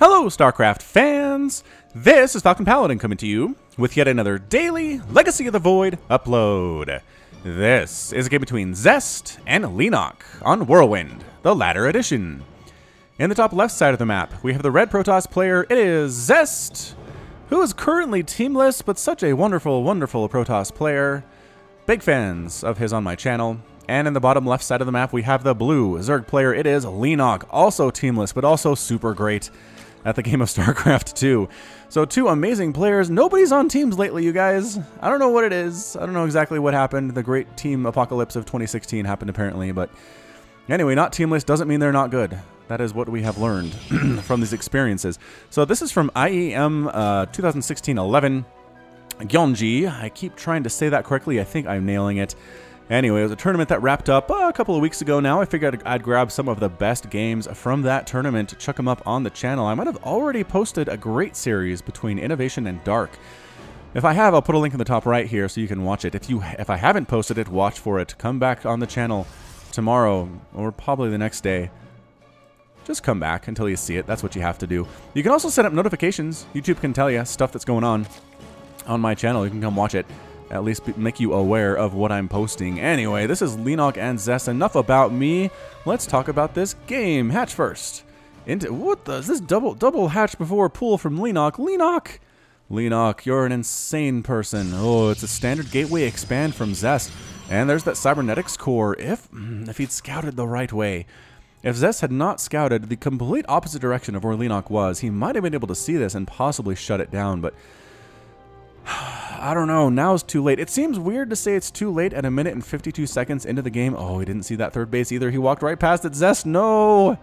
Hello, StarCraft fans! This is Falcon Paladin coming to you with yet another daily Legacy of the Void upload. This is a game between Zest and Leenock on Whirlwind, the latter edition. In the top left side of the map, we have the red Protoss player. It is Zest, who is currently teamless, but such a wonderful, wonderful Protoss player. Big fans of his on my channel. And in the bottom left side of the map, we have the blue Zerg player. It is Leenock, also teamless, but also super great at the game of StarCraft2. So two amazing players. Nobody's on teams lately, you guys. I don't know what it is. I don't know exactly what happened. The great team apocalypse of 2016 happened apparently, but anyway, not teamless doesn't mean they're not good. That is what we have learned from these experiences. So this is from IEM 2016-11 Gyeonggi. I keep trying to say that correctly. I think I'm nailing it. Anyway, it was a tournament that wrapped up a couple of weeks ago now. I figured I'd grab some of the best games from that tournament, chuck them up on the channel. I might have already posted a great series between Innovation and Dark. If I have, I'll put a link in the top right here so you can watch it. If I haven't posted it, watch for it. Come back on the channel tomorrow or probably the next day. Just come back until you see it. That's what you have to do. You can also set up notifications. YouTube can tell you stuff that's going on my channel. You can come watch it. At least make you aware of what I'm posting. Anyway, this is Leenock and Zest. Enough about me. Let's talk about this game. Hatch first. What the? Is this double hatch before pull from Leenock? Leenock, you're an insane person. Oh, it's a standard gateway expand from Zest. And there's that cybernetics core. If he'd scouted the right way. If Zest had not scouted the complete opposite direction of where Leenock was, he might have been able to see this and possibly shut it down, but I don't know. Now's too late. It seems weird to say it's too late at 1 minute and 52 seconds into the game. Oh, he didn't see that third base either. He walked right past it. Zest, no!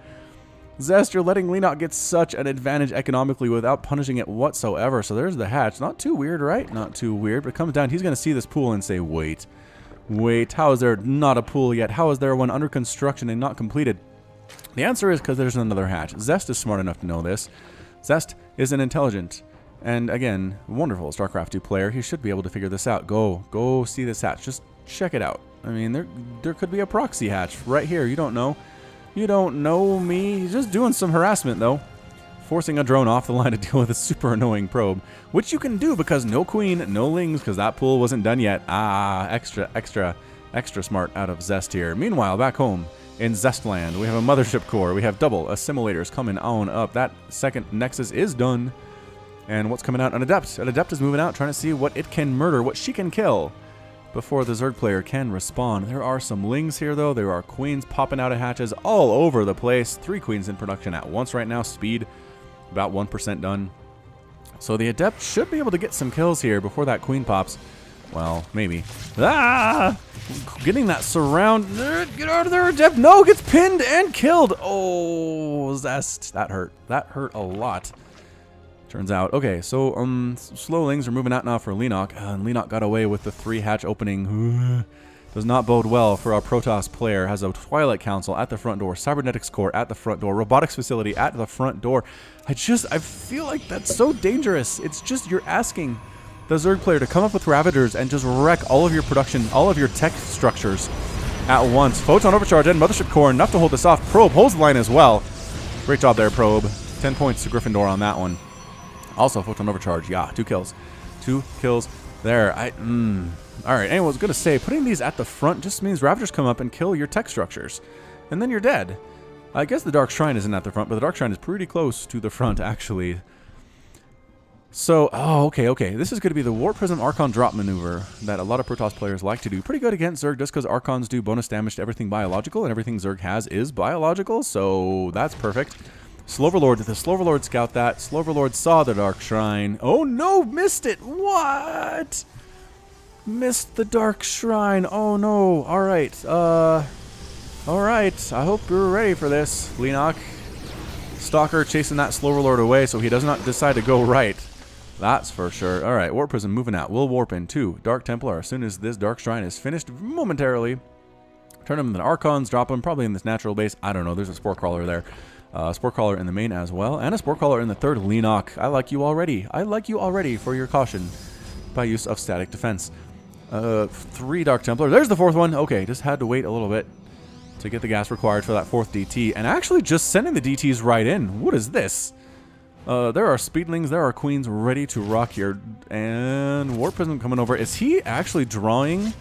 Zest, you're letting Leenock get such an advantage economically without punishing it whatsoever. So there's the hatch. Not too weird, right? Not too weird. But it comes down. He's going to see this pool and say, wait. How is there not a pool yet? How is there one under construction and not completed? The answer is because there's another hatch. Zest is smart enough to know this. Zest is an intelligent and again, wonderful StarCraft2 player. He should be able to figure this out. Go see this hatch. Just check it out. I mean, there could be a proxy hatch right here. You don't know. You don't know me. He's just doing some harassment, though. Forcing a drone off the line to deal with a super annoying probe. Which you can do because no queen, no lings, because that pool wasn't done yet. Ah, extra smart out of Zest here. Meanwhile, back home in Zestland, we have a mothership core. We have double assimilators coming on up. That second Nexus is done. And what's coming out? An Adept. An Adept is moving out, trying to see what it can murder, what she can kill, before the Zerg player can respawn. There are some lings here, though. There are queens popping out of hatches all over the place. 3 queens in production at once right now. Speed, about 1% done. So the Adept should be able to get some kills here before that queen pops. Well, maybe. Ah! Getting that surround. Get out of there, Adept. No, gets pinned and killed. Oh, Zest. That hurt. That hurt a lot. Turns out. Okay, so slowlings are moving out now for Leenock. And Leenock got away with the 3 hatch opening. Does not bode well for our Protoss player. Has a Twilight Council at the front door. Cybernetics core at the front door. Robotics facility at the front door. I feel like that's so dangerous. It's just you're asking the Zerg player to come up with Ravagers and just wreck all of your production, all of your tech structures at once. Photon overcharge and mothership core enough to hold this off. Probe holds the line as well. Great job there, Probe. 10 points to Gryffindor on that one. Also, Photon Overcharge, yeah, 2 kills. 2 kills there. Alright, anyway, I was going to say, putting these at the front just means Ravagers come up and kill your tech structures. And then you're dead. I guess the Dark Shrine isn't at the front, but the Dark Shrine is pretty close to the front, actually. So, okay. This is going to be the Warp Prism Archon drop maneuver that a lot of Protoss players like to do. Pretty good against Zerg just because Archons do bonus damage to everything biological, and everything Zerg has is biological, so that's perfect. Sloverlord, did the Sloverlord scout that? Sloverlord saw the Dark Shrine. Oh no, missed it! What? Missed the Dark Shrine. Oh no. Alright, alright. I hope you're ready for this, Leenock. Stalker chasing that Sloverlord away so he does not decide to go right. That's for sure. Alright, Warp Prism moving out. We'll warp in too. Dark Templar, as soon as this Dark Shrine is finished momentarily. Turn them into Archons, drop them probably in this natural base. I don't know, there's a Spore Crawler there. Spore Crawler in the main as well, and a Spore Crawler in the third. Leenock, I like you already. I like you already for your caution by use of static defense. 3 Dark Templar. There's the 4th one. Okay, just had to wait a little bit to get the gas required for that 4th DT, and actually just sending the DTs right in. What is this? There are Speedlings, there are Queens ready to rock here. And Warp Prism coming over. Is he actually drawing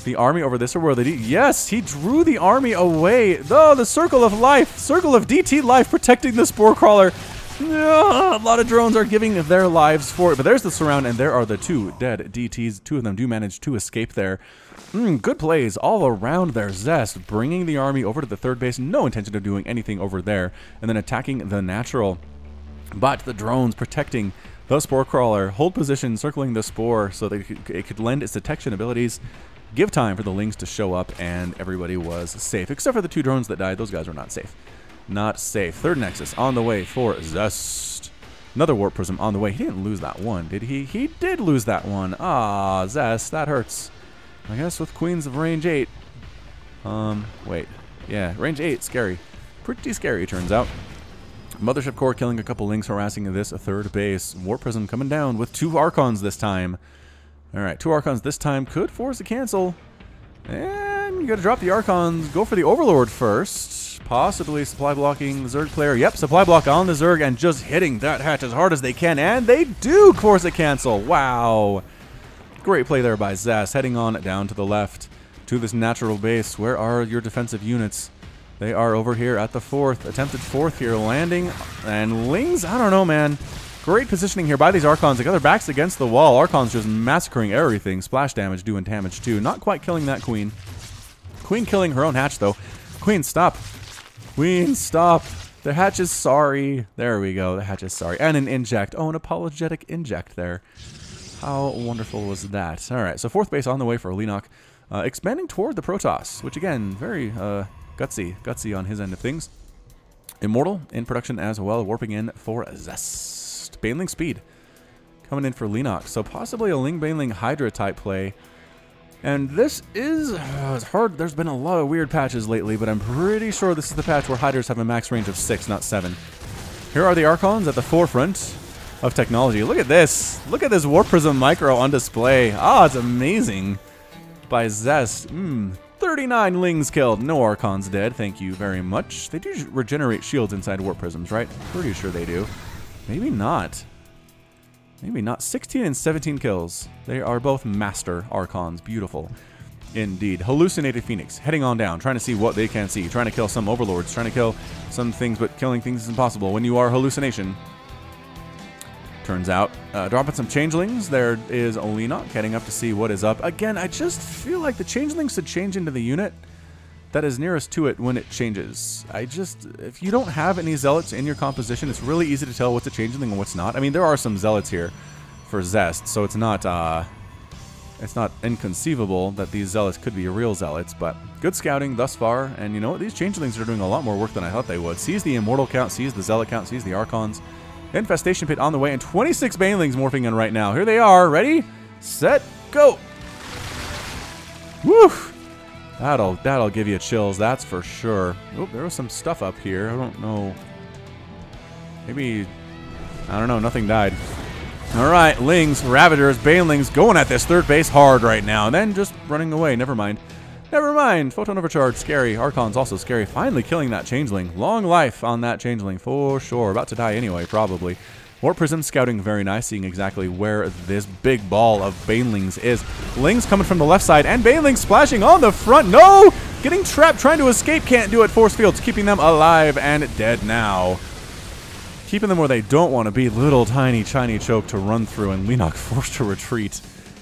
the army over this, or were they? Yes, he drew the army away. Oh, the Circle of Life, Circle of DT Life protecting the Spore Crawler. A lot of drones are giving their lives for it, but there's the surround, and there are the 2 dead DTs. 2 of them do manage to escape there. Good plays all around there. Zest bringing the army over to the 3rd base. No intention of doing anything over there, and then attacking the natural. But the drones protecting the Spore Crawler. Hold position, circling the Spore so that it could lend its detection abilities. Give time for the Lings to show up, and everybody was safe. Except for the 2 drones that died. Those guys were not safe. Not safe. 3rd Nexus on the way for Zest. Another Warp Prism on the way. He didn't lose that one, did he? He did lose that one. Ah, Zest, that hurts. I guess with Queens of range 8. Wait. Yeah, range 8, scary. Pretty scary, turns out. Mothership Core killing a couple Lings, harassing this 3rd base. Warp Prism coming down with 2 Archons this time. Alright, 2 Archons this time could force a cancel. And you gotta drop the Archons. Go for the Overlord first. Possibly supply blocking the Zerg player. Yep, supply block on the Zerg and just hitting that hatch as hard as they can. And they do force a cancel. Wow. Great play there by Zest. Heading on down to the left to this natural base. Where are your defensive units? They are over here at the 4th. Attempted 4th here. Landing. And Lings, I don't know, man. Great positioning here by these Archons. They got their backs against the wall. Archons just massacring everything. Splash damage doing damage too. Not quite killing that Queen. Queen killing her own hatch though. Queen, stop. Queen, stop. The hatch is sorry. There we go. The hatch is sorry. And an inject. Oh, an apologetic inject there. How wonderful was that? All right, so 4th base on the way for Leenock. Expanding toward the Protoss, which again, very gutsy on his end of things. Immortal in production as well, warping in for Zest. Baneling speed coming in for Leenock. So possibly a Ling Baneling Hydra type play. And this is it's hard. There's been a lot of weird patches lately, but I'm pretty sure this is the patch where Hydras have a max range of 6, not 7. Here are the Archons at the forefront of technology. Look at this. Look at this Warp Prism Micro on display. Ah, it's amazing. By Zest. 39 Lings killed. No Archons dead. Thank you very much. They do regenerate shields inside Warp Prisms, right? Pretty sure they do. Maybe not. Maybe not. 16 and 17 kills. They are both master Archons. Beautiful. Indeed. Hallucinated Phoenix. Heading on down. Trying to see what they can see. Trying to kill some Overlords. Trying to kill some things, but killing things is impossible when you are Hallucination. Turns out. Dropping some Changelings. There is Leenock heading up to see what is up. Again, I just feel like the Changelings should change into the unit that is nearest to it when it changes. If you don't have any Zealots in your composition, it's really easy to tell what's a Changeling and what's not. I mean, there are some Zealots here for Zest, so it's not inconceivable that these Zealots could be real Zealots, but good scouting thus far, and you know what? These Changelings are doing a lot more work than I thought they would. Sees the Immortal count, sees the Zealot count, sees the Archons. Infestation Pit on the way, and 26 Banelings morphing in right now. Here they are. Ready, set, go. Woo! That'll give you chills, that's for sure. Oh, there was some stuff up here. I don't know. Maybe, I don't know, nothing died. Alright, Lings, Ravagers, Banelings going at this 3rd base hard right now. And then just running away. Never mind. Never mind. Photon Overcharge, scary. Archon's also scary. Finally killing that Changeling. Long life on that Changeling for sure. About to die anyway, probably. Warp Prism scouting very nice, seeing exactly where this big ball of Banelings is. Lings coming from the left side, and Banelings splashing on the front. No! Getting trapped, trying to escape, can't do it. Force fields keeping them alive and dead now. Keeping them where they don't want to be. Little tiny shiny choke to run through, and Leenock forced to retreat.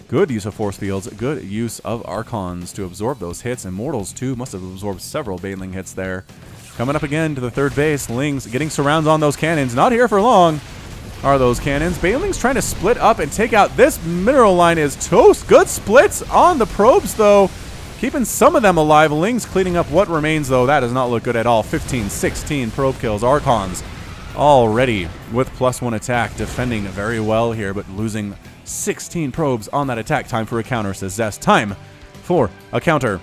Good use of force fields, good use of Archons to absorb those hits. Immortals too, must have absorbed several Baneling hits there. Coming up again to the 3rd base. Lings getting surrounds on those cannons. Not here for long are those cannons. Banelings trying to split up and take out this mineral line is toast. Good splits on the probes though. Keeping some of them alive. Lings cleaning up what remains though. That does not look good at all. 15, 16 probe kills. Archons already with +1 attack. Defending very well here, but losing 16 probes on that attack. Time for a counter, says Zest. Time for a counter.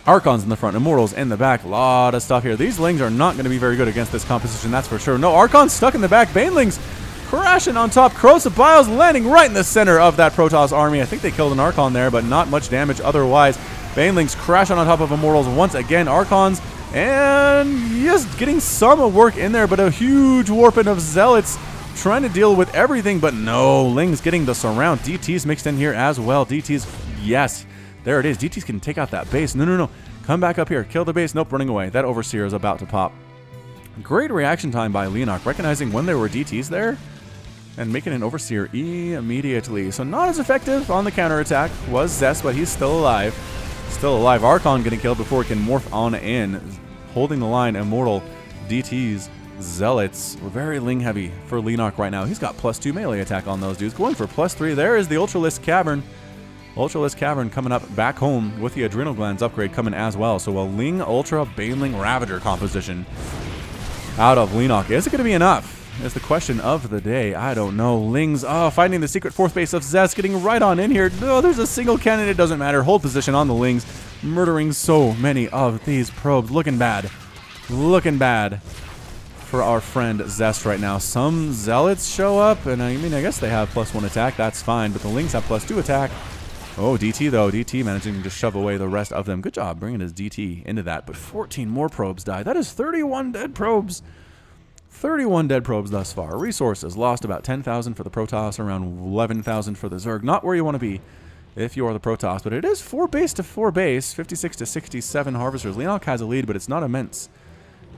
Archons in the front, Immortals in the back. A lot of stuff here. These Lings are not going to be very good against this composition, that's for sure. No, Archons stuck in the back. Banelings crashing on top. Corrosive Biles landing right in the center of that Protoss army. I think they killed an Archon there, but not much damage otherwise. Banelings crashing on top of Immortals once again. Archons, and yes, getting some work in there, but a huge warping of Zealots trying to deal with everything, but no. Ling's getting the surround. DT's mixed in here as well. DT's, yes, there it is. DT's can take out that base. No, no, no. Come back up here. Kill the base. Nope, running away. That Overseer is about to pop. Great reaction time by Leenock, recognizing when there were DTs there and making an Overseer immediately. So not as effective on the counterattack was Zest, but he's still alive. Still alive. Archon getting killed before it can morph on in. Holding the line, Immortal, DTs, Zealots. We're very Ling heavy for Leenock right now. He's got +2 melee attack on those dudes. Going for +3. There is the Ultralisk Cavern. Ultralisk Cavern coming up back home with the Adrenal Glands upgrade coming as well. So a Ling Ultra Baneling Ravager composition out of Leenock. Is it going to be enough? Is the question of the day. I don't know. Ling's finding the secret fourth base of Zest, getting right on in here. No, there's a single cannon. It doesn't matter. Hold position on the Lings, murdering so many of these probes. Looking bad. Looking bad for our friend Zest right now. Some Zealots show up, and I mean, I guess they have +1 attack. That's fine, but the Lings have +2 attack. Oh, DT though. DT managing to shove away the rest of them. Good job bringing his DT into that, but 14 more probes died. That is 31 dead probes. 31 dead probes thus far. Resources lost about 10,000 for the Protoss, around 11,000 for the Zerg. Not where you want to be if you are the Protoss, but it is 4 base to 4 base, 56 to 67 harvesters. Leenock has a lead, but it's not immense.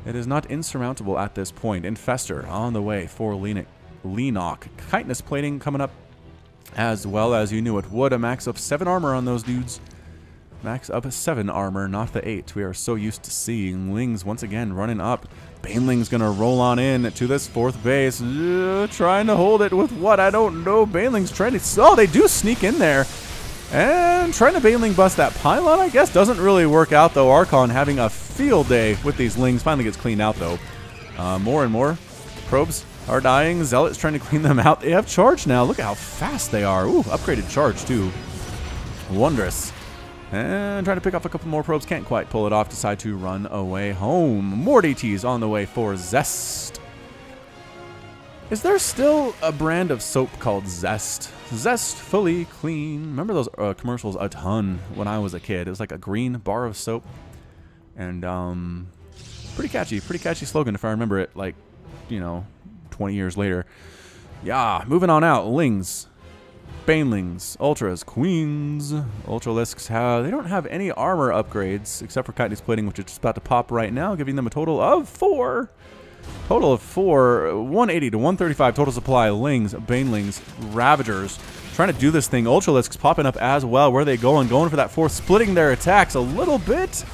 It is not insurmountable at this point. Infestor on the way for Leenock. Chitinous plating coming up as well as you knew it would. A max of 7 armor on those dudes. Max of 7 armor, not the 8. We are so used to seeing Lings once again running up. Baneling's going to roll on in to this 4th base. Trying to hold it with what? I don't know. Baneling's trying to... Oh, they do sneak in there. And trying to Baneling bust that pylon, I guess, doesn't really work out, though. Archon having a field day with these Lings. Finally gets cleaned out, though. More and more probes are dying. Zealots trying to clean them out. They have charge now. Look at how fast they are. Ooh, upgraded charge, too. Wondrous. And trying to pick off a couple more probes. Can't quite pull it off. Decide to run away home. More DTs on the way for Zest. Is there still a brand of soap called Zest? Zest Fully Clean. Remember those commercials a ton when I was a kid. It was like a green bar of soap. And pretty catchy slogan if I remember it, like, you know, 20 years later. Yeah, moving on out. Lings. Banelings, Ultras, Queens, Ultralisks they don't have any armor upgrades except for Chitinous plating, which is just about to pop right now, giving them a total of 4. Total of 4, 180 to 135 total supply. Lings, Banelings, Ravagers, trying to do this thing. Ultralisks popping up as well. Where are they going? Going for that 4th, splitting their attacks a little bit.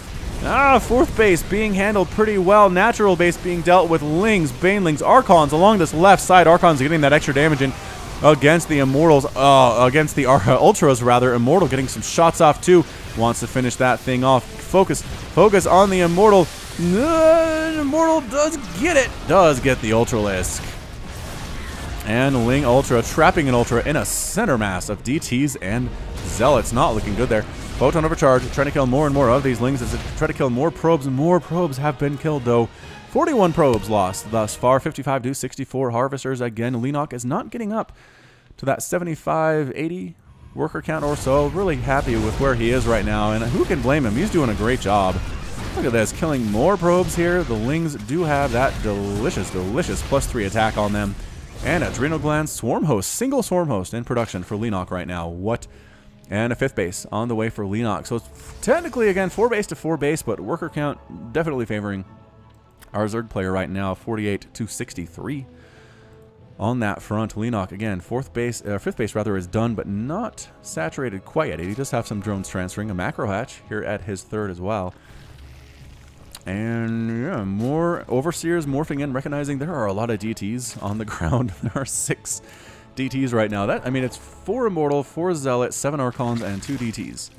4th base being handled pretty well. Natural base being dealt with. Lings, Banelings, Archons along this left side. Archons getting that extra damage in against the Immortals, against the Ultras rather. Immortal getting some shots off too. Wants to finish that thing off. Focus on the Immortal. Immortal does get it. Does get the Ultralisk. And Ling Ultra trapping an Ultra in a center mass of DTs and Zealots. Not looking good there. Photon overcharge, trying to kill more and more of these Lings as they try to kill more probes. More probes have been killed though. 41 probes lost thus far, 55 to 64 harvesters. Again, Leenock is not getting up to that 75, 80 worker count or so. Really happy with where he is right now, and who can blame him? He's doing a great job. Look at this, killing more probes here. The Lings do have that delicious +3 attack on them. And Adrenal Glands Swarm Host, single Swarm Host in production for Leenock right now. What? And a 5th base on the way for Leenock. So it's technically, again, 4 base to 4 base, but worker count definitely favoring our Zerg player right now, 48 to 63 on that front. Leenock, again, 5th base rather, is done, but not saturated quite yet. He does have some drones transferring. A macro hatch here at his 3rd as well. And yeah, more Overseers morphing in, recognizing there are a lot of DTs on the ground. There are 6 DTs right now. That, I mean, it's 4 Immortal, 4 Zealot, 7 Archons, and 2 DTs.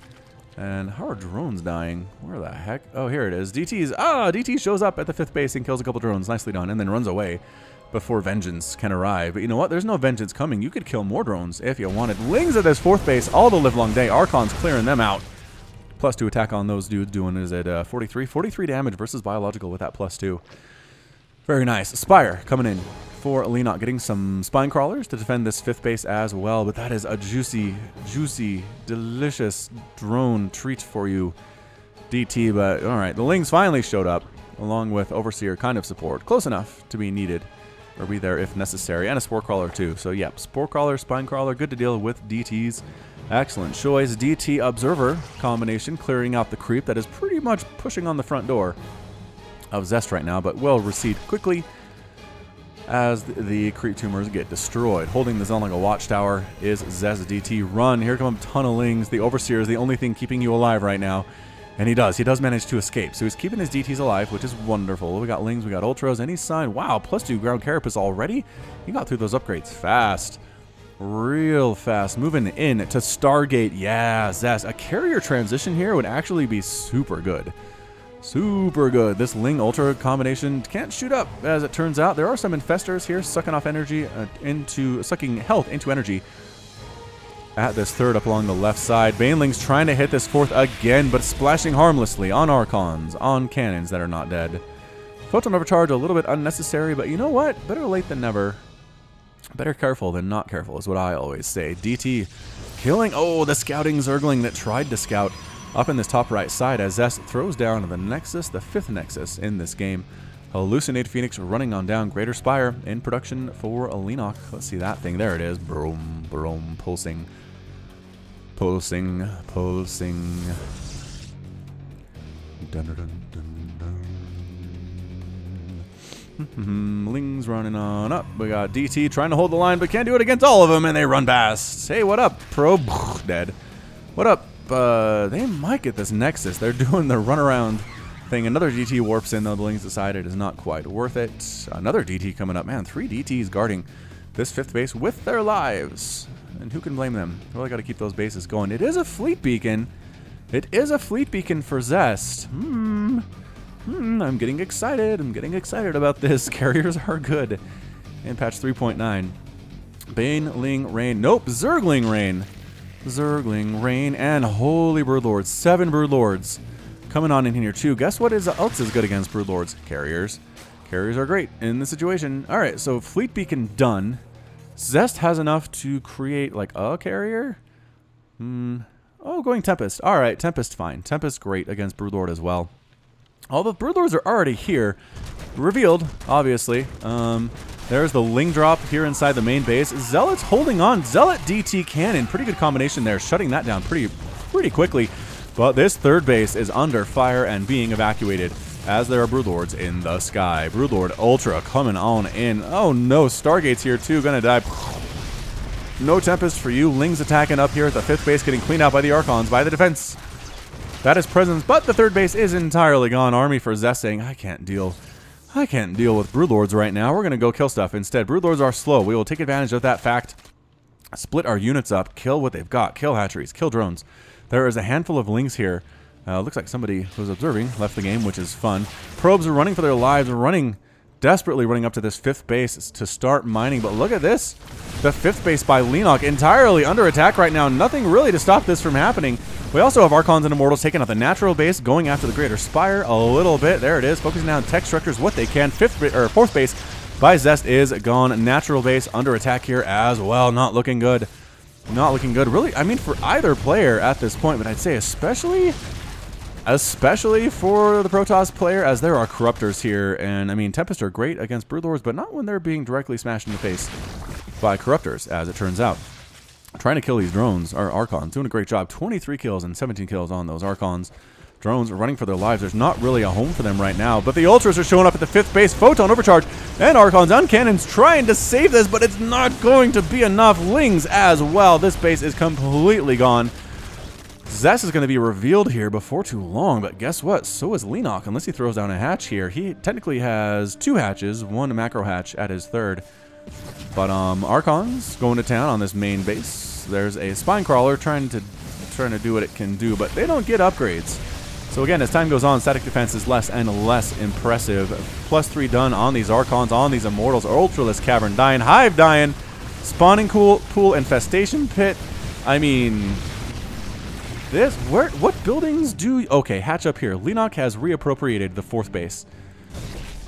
And how are drones dying? Where the heck? Oh, here it is. DTs. DT shows up at the 5th base and kills a couple drones. Nicely done. And then runs away before vengeance can arrive. But you know what? There's no vengeance coming. You could kill more drones if you wanted. Lings at this 4th base all the livelong day. Archons clearing them out. +2 attack on those dudes. Doing is at 43 damage versus biological with that +2. Very nice. Spire coming in for Leenock, getting some spine crawlers to defend this 5th base as well. But that is a juicy, delicious drone treat for you, DT. But all right, the Lings finally showed up along with Overseer, kind of support, close enough to be needed. or be there if necessary, and a Spore Crawler too. So yep, Spore Crawler, Spine Crawler, good to deal with DTs. Excellent choice. DT Observer combination, clearing out the creep that is pretty much pushing on the front door of Zest right now, but will recede quickly as the creep tumors get destroyed. Holding the zone like a watchtower is Zest DT. Run. Here come a ton of Lings. The Overseer is the only thing keeping you alive right now. And he does manage to escape. So he's keeping his DTs alive, which is wonderful. We got Lings, we got Ultras, any sign. Wow, +2 ground carapace already? He got through those upgrades fast. Real fast. Moving in to Stargate. Yeah, Zest. A carrier transition here would actually be super good. Super good. This Ling Ultra combination can't shoot up, as it turns out. There are some infestors here sucking off energy sucking health into energy at this third up along the left side. Banelings trying to hit this fourth again, but splashing harmlessly on Archons, on cannons that are not dead. Photon overcharge a little bit unnecessary, but you know what? Better late than never. Better careful than not careful is what I always say. DT killing, oh, the scouting Zergling that tried to scout up in this top right side as Zest throws down the Nexus, the 5th Nexus in this game. Hallucinate Phoenix running on down. Greater Spire in production for Leenock. Let's see that thing. There it is. Boom, boom, pulsing. Pulsing, pulsing. Dun, dun, dun, dun, dun. Lings running on up. We got DT trying to hold the line, but can't do it against all of them, and they run past. Hey, what up, Probe? Dead. What up? They might get this Nexus. They're doing the runaround thing. Another DT warps in, though. The Lings decide it is not quite worth it. Another DT coming up. Man, 3 DTs guarding this 5th base with their lives. And who can blame them? Really got to keep those bases going. It is a fleet beacon. It is a fleet beacon for Zest. I'm getting excited. I'm getting excited about this. Carriers are good. In patch 3.9. Baneling Rain. Nope, Zergling Rain. Zergling Rain and holy Broodlords. 7 Broodlords coming on in here too. Guess what else is good against Broodlords? Carriers. Carriers are great in this situation. Alright, so Fleet Beacon done. Zest has enough to create like a carrier? Oh, going Tempest. Alright, Tempest fine. Tempest great against Broodlord as well. All the Broodlords are already here. Revealed, obviously. There's the Ling drop here inside the main base. Zealot's holding on. Zealot DT Cannon. Pretty good combination there. Shutting that down pretty quickly. But this third base is under fire and being evacuated as there are Broodlords in the sky. Broodlord Ultra coming on in. Oh no, Stargate's here too. Gonna die. No Tempest for you. Ling's attacking up here at the 5th base, getting cleaned out by the Archons, by the defense. That is presence, but the 3rd base is entirely gone. Army for Zest saying, I can't deal with Broodlords right now. We're going to go kill stuff instead. Broodlords are slow. We will take advantage of that fact. Split our units up. Kill what they've got. Kill hatcheries. Kill drones. There is a handful of Lings here. Looks like somebody who's observing left the game, which is fun. Probes are running for their lives. Desperately running up to this 5th base to start mining. But look at this. The 5th base by Leenock entirely under attack right now. Nothing really to stop this from happening. We also have Archons and Immortals taking out the natural base, going after the Greater Spire a little bit. There it is, focusing down tech structures what they can. 4th base by Zest is gone. Natural base under attack here as well. Not looking good. Not looking good. Really, I mean, for either player at this point, but I'd say especially for the Protoss player, as there are Corruptors here. And, I mean, Tempest are great against Broodlords, but not when they're being directly smashed in the face by Corruptors, as it turns out. Trying to kill these drones, or Archons, doing a great job. 23 kills and 17 kills on those Archons. Drones are running for their lives. There's not really a home for them right now, but the Ultras are showing up at the 5th base. Photon overcharge, and Archons on cannons trying to save this, but it's not going to be enough. Lings as well. This base is completely gone. Zest is going to be revealed here before too long, but guess what? So is Leenock, unless he throws down a hatch here. He technically has 2 hatches, 1 macro hatch at his 3rd. But Archons going to town on this main base. There's a Spine Crawler trying to do what it can do, but they don't get upgrades. So again, as time goes on, static defense is less and less impressive. +3 done on these Archons, on these Immortals. Ultralisk Cavern dying, Hive dying, spawning pool infestation pit. I mean, what buildings do? Okay, hatch up here. Leenock has reappropriated the 4th base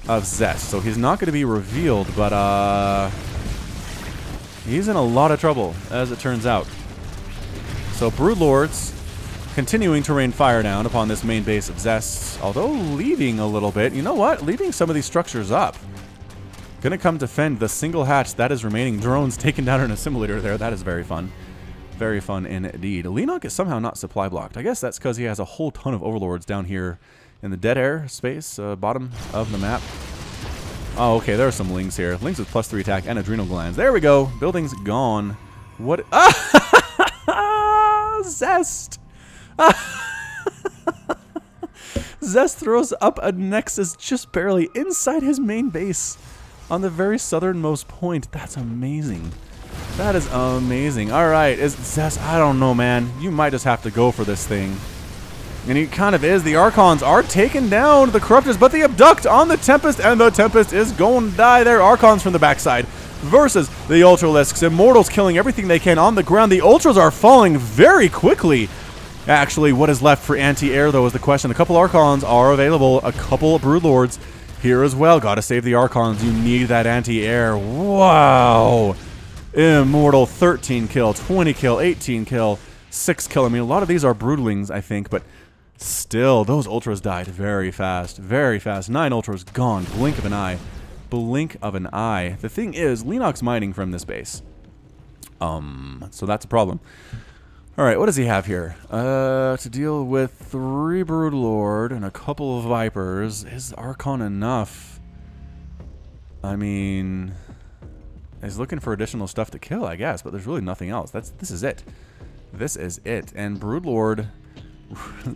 of Zest, so he's not going to be revealed, but he's in a lot of trouble, as it turns out. So Broodlords continuing to rain fire down upon this main base of Zest, although leaving a little bit. You know what? Leaving some of these structures up. Gonna come defend the single hatch that is remaining. Drones taken down an assimilator there. That is very fun. Very fun indeed. Leenock is somehow not supply blocked. I guess that's because he has a whole ton of overlords down here in the dead air space, bottom of the map. Oh, okay, there are some Lings here. Lings with +3 attack and adrenal glands. There we go. Building's gone. What? Zest! Zest throws up a Nexus just barely inside his main base on the very southernmost point. That's amazing. That is amazing. All right, is Zest? I don't know, man. You might just have to go for this thing. And he kind of is. The Archons are taken down. The Corruptors, but they abduct on the Tempest, and the Tempest is going to die there. Archons from the backside versus the Ultralisks. Immortals killing everything they can on the ground. The Ultras are falling very quickly. Actually, what is left for anti-air, though, is the question. A couple Archons are available. A couple Broodlords here as well. Got to save the Archons. You need that anti-air. Wow. Immortal, 13 kill, 20 kill, 18 kill, 6 kill. I mean, a lot of these are Broodlings, I think, but still, those Ultras died very fast. Very fast. 9 Ultras gone. Blink of an eye. Blink of an eye. The thing is, Leenock's mining from this base. So that's a problem. Alright, what does he have here? To deal with 3 Broodlord and a couple of Vipers. Is Archon enough? I mean, he's looking for additional stuff to kill, I guess, but there's really nothing else. This is it. This is it. And Broodlord,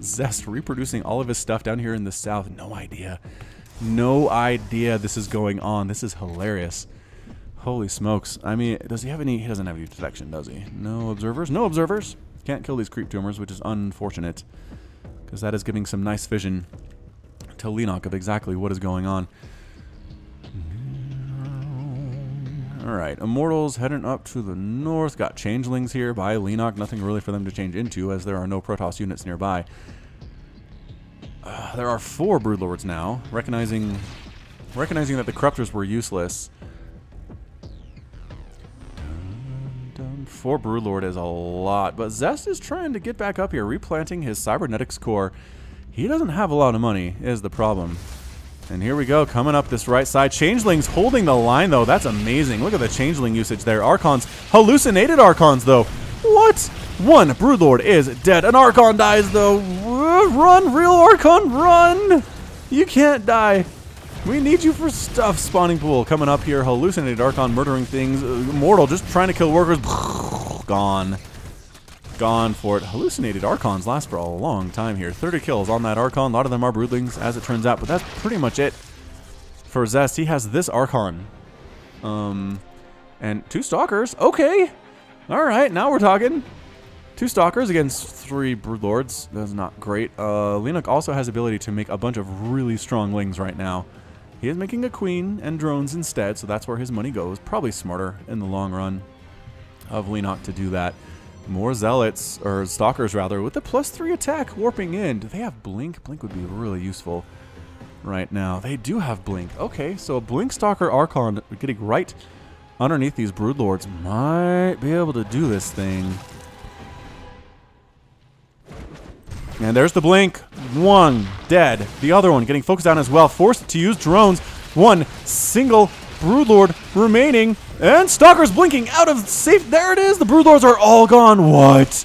Zest reproducing all of his stuff down here in the south. No idea. No idea this is going on. This is hilarious. Holy smokes. I mean, does he have any? He doesn't have any detection, does he? No observers? No observers. Can't kill these creep tumors, which is unfortunate, because that is giving some nice vision to Leenock of exactly what is going on. Alright, Immortals heading up to the north. Got Changelings here by Leenock. Nothing really for them to change into, as there are no Protoss units nearby. There are 4 Broodlords now, recognizing that the Corruptors were useless. 4 Broodlord is a lot, but Zest is trying to get back up here, replanting his Cybernetics core. He doesn't have a lot of money, is the problem. And here we go, coming up this right side. Changelings holding the line, though. That's amazing. Look at the Changeling usage there. Archons, hallucinated Archons, though. What? 1 Broodlord is dead. An Archon dies, though. Run, real Archon, run! You can't die. We need you for stuff. Spawning pool coming up here. Hallucinated Archon murdering things. Immortal just trying to kill workers. Gone. Gone for it. Hallucinated Archons last for a long time here. 30 kills on that Archon. A lot of them are Broodlings, as it turns out. But that's pretty much it for Zest. He has this Archon. And 2 Stalkers. Okay. Alright, now we're talking. 2 Stalkers against 3 Broodlords. That's not great. Leenock also has the ability to make a bunch of really strong Lings right now. He is making a Queen and drones instead, so that's where his money goes. Probably smarter in the long run of Leenock to do that. More Zealots, or Stalkers rather, with the +3 attack warping in. Do they have Blink? Blink would be really useful right now. They do have Blink. Okay, so a Blink Stalker Archon getting right underneath these Broodlords might be able to do this thing. And there's the Blink. 1 dead. The other one getting focused on as well. Forced to use drones. 1 single Broodlord remaining. And Stalker's blinking out of safe. There it is. The Broodlords are all gone. What?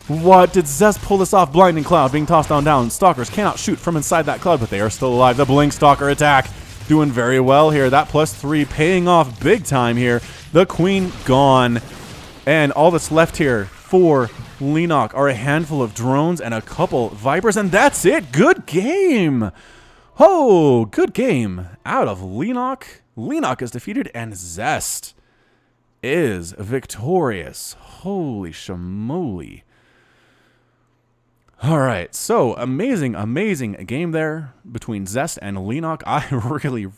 What? Did Zest pull this off? Blinding Cloud being tossed on down. Stalkers cannot shoot from inside that cloud, but they are still alive. The Blink Stalker attack doing very well here. That +3 paying off big time here. The Queen gone. And all that's left here for Leenock are a handful of drones and a couple Vipers, and that's it. Good game. Oh, good game out of Leenock. Leenock is defeated, and Zest is victorious. Holy shamoly. All right, so amazing game there between Zest and Leenock. I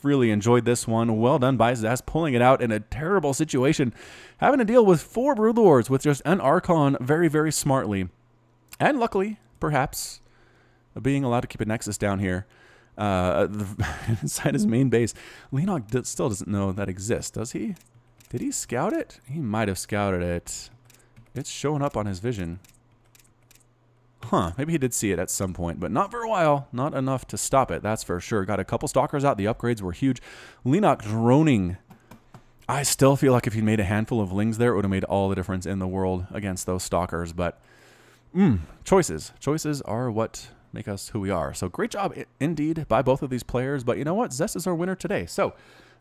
really enjoyed this one. Well done by Zest, pulling it out in a terrible situation, having to deal with 4 Broodlords with just an Archon very smartly. And luckily, perhaps, being allowed to keep a Nexus down here inside his main base. Leenock still doesn't know that exists, does he? Did he scout it? He might have scouted it. It's showing up on his vision. Huh, maybe he did see it at some point, but not for a while. Not enough to stop it, that's for sure. Got a couple stalkers out. The upgrades were huge. Leenock droning. I still feel like if he'd made a handful of lings there, it would have made all the difference in the world against those stalkers. But choices. Choices are what make us who we are. So great job indeed by both of these players. But you know what? Zest is our winner today. So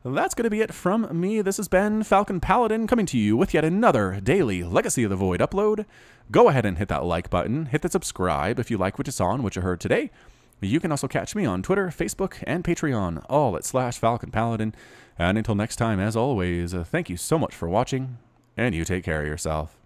that's going to be it from me. This has been Falcon Paladin coming to you with yet another daily Legacy of the Void upload. Go ahead and hit that like button. Hit the subscribe if you like what you saw and what you heard today. You can also catch me on Twitter, Facebook, and Patreon, all at /Falcon Paladin. And until next time, as always, thank you so much for watching, and you take care of yourself.